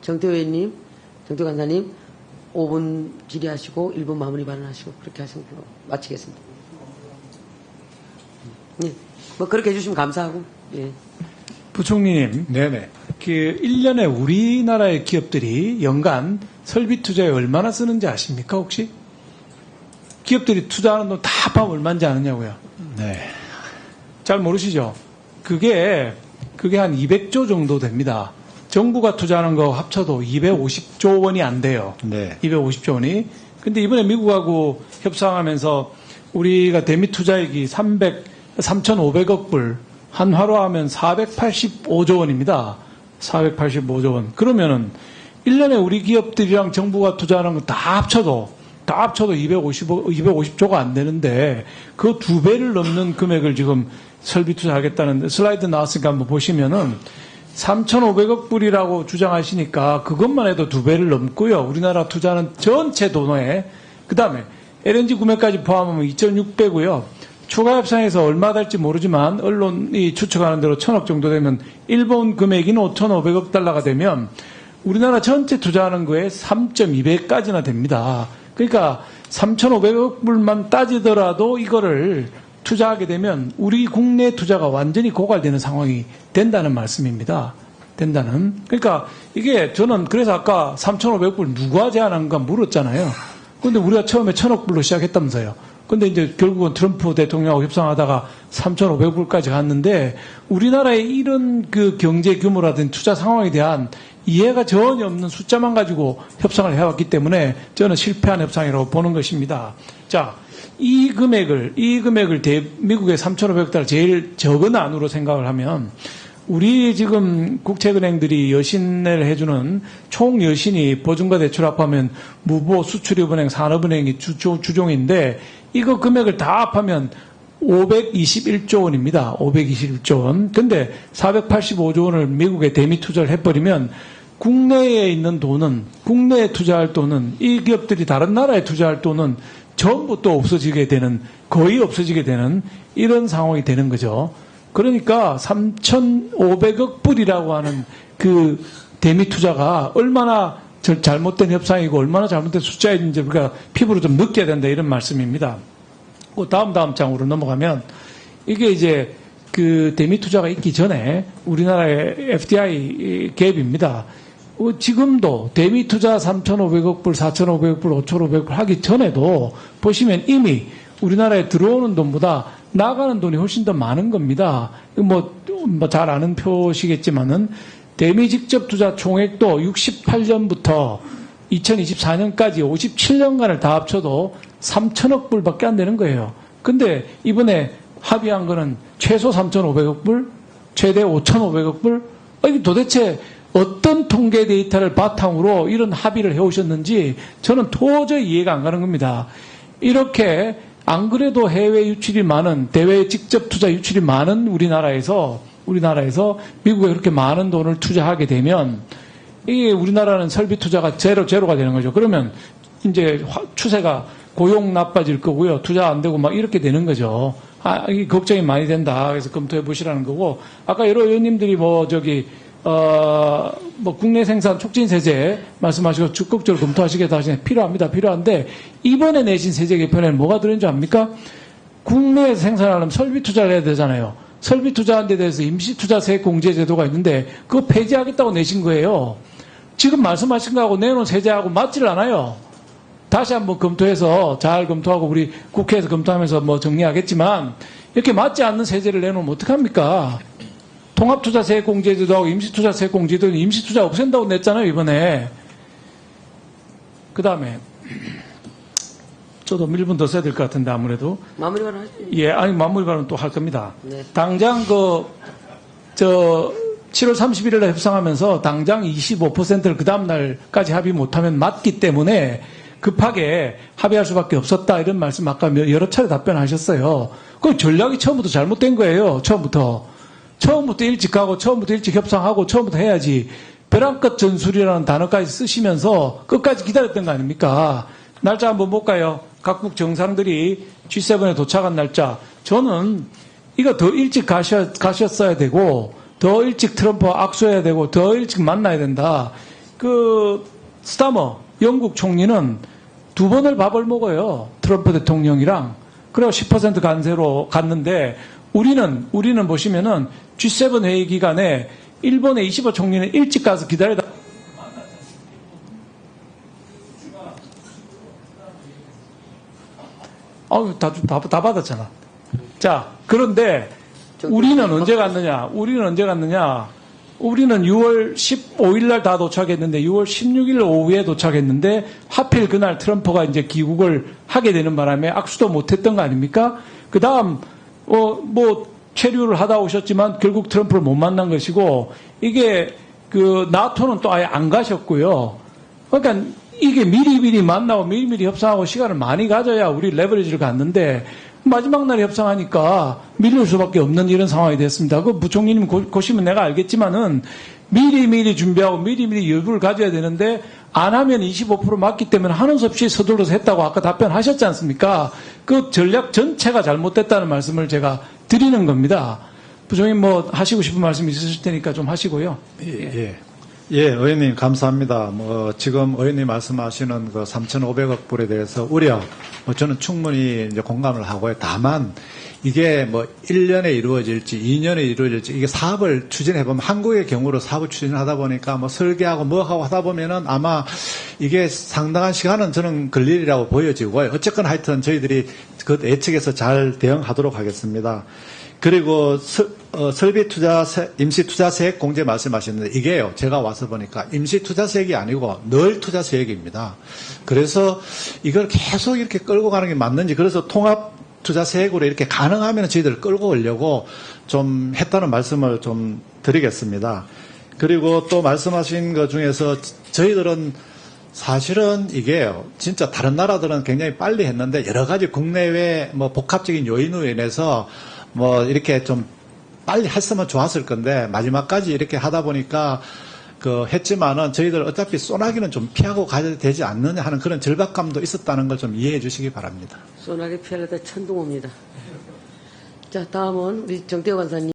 정태호 의원님, 정태호 간사님 5분 질의하시고 1분 마무리 발언하시고 그렇게 하시면 마치겠습니다. 예. 뭐 그렇게 해주시면 감사하고. 예. 부총리님, 네네. 1년에 우리나라의 기업들이 연간 설비 투자에 얼마나 쓰는지 아십니까, 혹시? 기업들이 투자하는 돈 다 합하면 얼마인지 아느냐고요? 네. 잘 모르시죠? 그게 한 200조 정도 됩니다. 정부가 투자하는 거 합쳐도 250조 원이 안 돼요. 네. 250조 원이. 근데 이번에 미국하고 협상하면서 우리가 대미 투자액이 3,500억 불, 한화로 하면 485조 원입니다. 485조 원. 그러면은 1년에 우리 기업들이랑 정부가 투자하는 거 다 합쳐도 250조가 안 되는데 그 2배를 넘는 금액을 지금 설비 투자하겠다는 슬라이드 나왔으니까 한번 보시면은 3,500억 불이라고 주장하시니까 그것만 해도 2배를 넘고요. 우리나라 투자하는 전체 돈에 그다음에 LNG 구매까지 포함하면 2,600고요. 추가 협상에서 얼마 될지 모르지만 언론이 추측하는 대로 1,000억 정도 되면 일본 금액인 5,500억 달러가 되면 우리나라 전체 투자하는 거에 3.2배까지나 됩니다. 그러니까 3,500억 불만 따지더라도 이거를 투자하게 되면 우리 국내 투자가 완전히 고갈되는 상황이 된다는 말씀입니다. 그러니까 이게 저는 그래서 아까 3,500불 누가 제안한가 물었잖아요. 그런데 우리가 처음에 1,000억 불로 시작했다면서요. 근데 이제 결국은 트럼프 대통령하고 협상하다가 3,500불까지 갔는데 우리나라의 이런 그 경제 규모라든지 투자 상황에 대한 이해가 전혀 없는 숫자만 가지고 협상을 해왔기 때문에 저는 실패한 협상이라고 보는 것입니다. 자, 이 금액을 미국의 3,500달러 제일 적은 안으로 생각을 하면 우리 지금 국채은행들이 여신을 해주는 총 여신이 보증과 대출 합하면 무보, 수출입은행, 산업은행이 주종인데 이거 금액을 다 합하면 521조 원입니다. 521조 원. 근데 485조 원을 미국에 대미 투자를 해버리면 국내에 있는 돈은, 국내에 투자할 돈은, 이 기업들이 다른 나라에 투자할 돈은 전부 또 없어지게 되는, 거의 없어지게 되는 이런 상황이 되는 거죠. 그러니까 3,500억 불이라고 하는 그 대미 투자가 얼마나 잘못된 협상이고 얼마나 잘못된 숫자인지 우리가 피부로 좀 느껴야 된다 이런 말씀입니다. 다음 장으로 넘어가면 이게 이제 그 대미 투자가 있기 전에 우리나라의 FDI 갭입니다. 지금도 대미 투자 3,500억 불, 4,500억 불, 5,500억 불 하기 전에도 보시면 이미 우리나라에 들어오는 돈보다 나가는 돈이 훨씬 더 많은 겁니다. 뭐 잘 아는 표시겠지만은 대미 직접 투자 총액도 68년부터 2024년까지 57년간을 다 합쳐도 3,000억 불밖에 안 되는 거예요. 근데 이번에 합의한 거는 최소 3,500억 불, 최대 5,500억 불? 이게 도대체 어떤 통계 데이터를 바탕으로 이런 합의를 해오셨는지 저는 도저히 이해가 안 가는 겁니다. 이렇게 안 그래도 해외 유출이 많은, 대외 직접 투자 유출이 많은 우리나라에서 미국에 그렇게 많은 돈을 투자하게 되면 이게 우리나라는 설비 투자가 제로가 되는 거죠. 그러면 이제 추세가 고용 나빠질 거고요. 투자 안 되고 막 이렇게 되는 거죠. 이게 걱정이 많이 된다. 그래서 검토해 보시라는 거고. 아까 여러 의원님들이 국내 생산 촉진 세제 말씀하시고 적극적으로 검토하시겠다 하시네. 필요한데 이번에 내신 세제 개편에는 뭐가 들어있는 줄 압니까? 국내에 생산하려면 설비 투자를 해야 되잖아요. 설비 투자한 데 대해서 임시투자세 공제 제도가 있는데 그거 폐지하겠다고 내신 거예요. 지금 말씀하신 거하고 내놓은 세제하고 맞지를 않아요. 다시 한번 검토해서 잘 검토하고 우리 국회에서 검토하면서 정리하겠지만 이렇게 맞지 않는 세제를 내놓으면 어떡합니까? 통합투자세 공제제도하고 임시투자세 공제제도 임시투자 없앤다고 냈잖아요, 이번에. 그 다음에 저도 1분 더 써야 될 것 같은데 아무래도. 마무리 발언 하시죠. 예, 마무리 발언 또 할 겁니다. 네. 당장 7월 31일 날 협상하면서 당장 25%를 그 다음날까지 합의 못하면 맞기 때문에 급하게 합의할 수밖에 없었다 이런 말씀 아까 여러 차례 답변하셨어요. 그 전략이 처음부터 잘못된 거예요. 처음부터 일찍 가고 처음부터 일찍 협상하고 처음부터 해야지. 벼랑끝 전술이라는 단어까지 쓰시면서 끝까지 기다렸던 거 아닙니까? 날짜 한번 볼까요? 각국 정상들이 G7에 도착한 날짜. 저는 이거 더 일찍 가셨어야 되고 더 일찍 트럼프와 악수해야 되고 더 일찍 만나야 된다. 그 스타머 영국 총리는 2번을 밥을 먹어요. 트럼프 대통령이랑. 그래서 10% 관세로 갔는데 우리는 보시면은 G7 회의 기간에 일본의 이시바 총리는 일찍 가서 기다리다 다 받았잖아. 자, 그런데 우리는 언제 갔느냐? 우리는 6월 15일 날 다 도착했는데 6월 16일 오후에 도착했는데 하필 그날 트럼프가 이제 귀국을 하게 되는 바람에 악수도 못 했던 거 아닙니까? 그다음 체류를 하다 오셨지만 결국 트럼프를 못 만난 것이고 이게 그 나토는 또 아예 안 가셨고요. 그러니까 이게 미리미리 만나고 미리미리 협상하고 시간을 많이 가져야 우리 레버리지를 갖는데 마지막 날에 협상하니까 밀릴 수밖에 없는 이런 상황이 됐습니다. 그 부총리님 보시면 내가 알겠지만은 미리미리 준비하고 미리미리 여유를 가져야 되는데 안 하면 25% 맞기 때문에 하는 수 없이 서둘러서 했다고 아까 답변하셨지 않습니까? 그 전략 전체가 잘못됐다는 말씀을 제가 드리는 겁니다. 부총리님 하시고 싶은 말씀 있으실 테니까 좀 하시고요. 예, 의원님 감사합니다. 지금 의원님 말씀하시는 그 3,500억 불에 대해서 우려, 저는 충분히 이제 공감을 하고요. 다만 이게 1년에 이루어질지 2년에 이루어질지 이게 사업을 추진해보면 한국의 경우로 사업을 추진하다 보니까 설계하고 하고 하다 보면은 아마 이게 상당한 시간은 저는 걸리리라고 보여지고요. 어쨌건 하여튼 저희들이 그 예측해서 잘 대응하도록 하겠습니다. 그리고 설비투자세, 임시투자세액 공제 말씀하셨는데 이게요. 제가 와서 보니까 임시투자세액이 아니고 늘 투자세액입니다. 그래서 이걸 계속 이렇게 끌고 가는 게 맞는지 그래서 통합투자세액으로 이렇게 가능하면 저희들 끌고 오려고 좀 했다는 말씀을 좀 드리겠습니다. 그리고 또 말씀하신 것 중에서 저희들은 사실은 이게요. 진짜 다른 나라들은 굉장히 빨리 했는데 여러 가지 국내외 복합적인 요인으로 인해서 이렇게 좀 빨리 했으면 좋았을 건데 마지막까지 이렇게 하다 보니까 했지만은 저희들 어차피 소나기는 좀 피하고 가야 되지 않느냐 하는 그런 절박감도 있었다는 걸 좀 이해해 주시기 바랍니다. 소나기 피하려다 천둥 옵니다. 자, 다음은 우리 정태호 간사님.